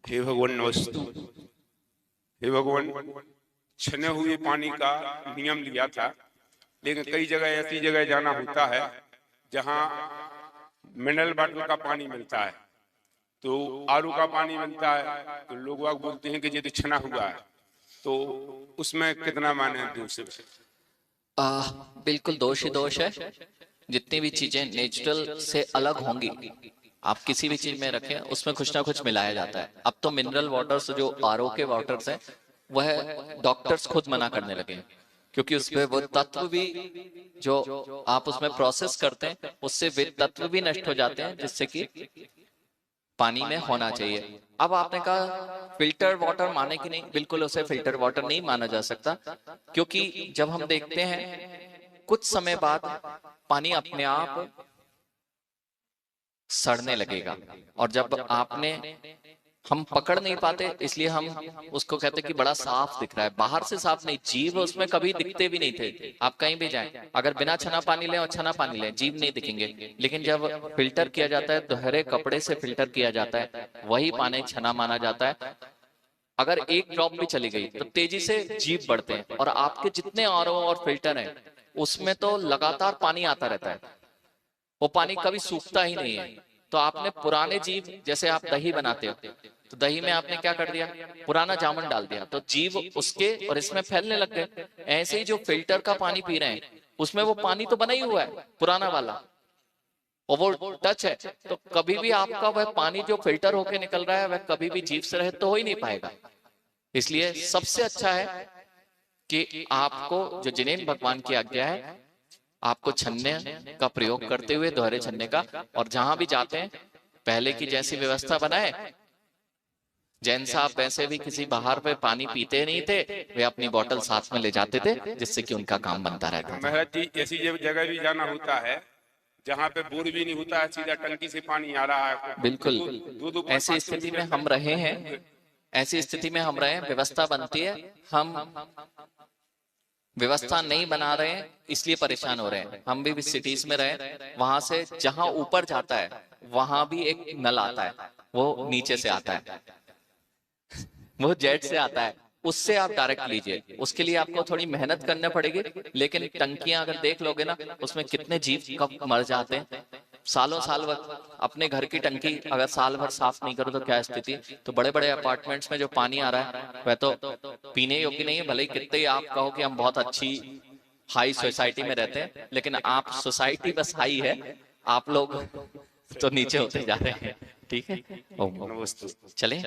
हे भगवान नमस्तु। हे भगवान, छने हुए पानी का नियम लिया था, लेकिन कई जगह ऐसी जगह जाना होता है जहां मिनरल वाटर का पानी मिलता है, तो आरओ का पानी मिलता है, तो लोग वाग बोलते हैं कि ये तो छना हुआ है, तो उसमें कितना माने दोष है? बिल्कुल दोष ही दोष है। जितनी भी चीजें नेचुरल से अलग होंगी, आप किसी भी चीज में रखें उसमें कुछ ना कुछ मिलाया जाता है। अब तो मिनरल वाटर्स जो आरओ के वाटर्स हैं, वह डॉक्टर्स खुद मना करने लगे हैं, क्योंकि उसमें वो तत्व भी जो आप उसमें प्रोसेस करते हैं, उससे वे तत्व भी नष्ट हो जाते हैं जिससे कि पानी में होना चाहिए। अब आपने कहा फिल्टर वाटर माने कि नहीं, बिल्कुल उसे फिल्टर वाटर नहीं माना जा सकता, क्योंकि जब हम देखते हैं कुछ समय बाद पानी अपने आप सड़ने लगेगा, और जब आपने हम पकड़ नहीं पाते इसलिए हम उसको कहते कि बड़ा साफ दिख रहा है। बाहर से साफ नहीं, जीव उसमें कभी दिखते भी नहीं थे। आप कहीं भी जाएं, अगर बिना छना पानी लें और छना पानी लें, जीव नहीं दिखेंगे। लेकिन जब फिल्टर किया जाता है, दोहरे कपड़े से फिल्टर किया जाता है, वही पानी छना माना जाता है। अगर एक ड्रॉप भी चली गई तो तेजी से जीव बढ़ते हैं, और आपके जितने आरओ और फिल्टर हैं उसमें तो लगातार पानी आता रहता है, वो पानी कभी सूखता ही नहीं है। तो आपने पुराने जीव, जैसे आप दही बनाते हो, तो दही में आपने क्या कर दिया, पुराना जामुन डाल दिया, तो जीव उसके और इसमें फैलने लग गए। ऐसे ही जो फिल्टर का पानी पी रहे हैं, उसमें वो पानी तो बना ही हुआ है पुराना वाला, और वो टच है, तो कभी भी आपका वह पानी जो फिल्टर होके निकल रहा है वह कभी भी जीव से रहित तो हो ही नहीं पाएगा। इसलिए सबसे अच्छा है कि आपको जो जिनेन भगवान की आज्ञा है, आपको छन्ने का प्रयोग करते हुए, दोहरे छन्ने का, और जहां भी जाते हैं पहले की जैसी व्यवस्था बनाए। जैन साहब वैसे भी किसी बाहर पे पानी पीते नहीं थे, वे अपनी बोतल साथ में ले जाते थे, जिससे कि उनका काम बनता रहता था। महाराज जी, ऐसी जगह भी जाना होता है जहाँ पे बोर भी नहीं होता है, सीधा टंकी से पानी आ रहा है, बिल्कुल दो दो ऐसी पाँच स्थिति में किलोमीटर हम रहे हैं, ऐसी स्थिति में हम रहे हैं, व्यवस्था बनती है, हम व्यवस्था नहीं बना रहे हैं इसलिए परेशान हो रहे हैं। हम भी सिटीज में रहे, वहां से जहां ऊपर जाता है वहां भी एक नल आता है, वो नीचे से आता है, वो जेट से आता है, उससे आप डायरेक्ट लीजिए। उसके लिए आपको थोड़ी मेहनत करनी पड़ेगी, लेकिन टंकियां अगर देख लोगे ना, उसमें कितने जीव कब मर जाते हैं सालों साल वक्त। अपने घर की टंकी अगर साल भर साफ नहीं करो तो क्या स्थिति। तो बड़े बड़े अपार्टमेंट्स में जो पानी आ रहा है वह तो पीने योग्य नहीं है। भले ही कितने ही आप कहो कि हम बहुत अच्छी हाई सोसाइटी में रहते हैं, लेकिन आप सोसाइटी बस हाई है, आप लोग तो नीचे होते जा रहे हैं। ठीक है, नमस्ते। चले।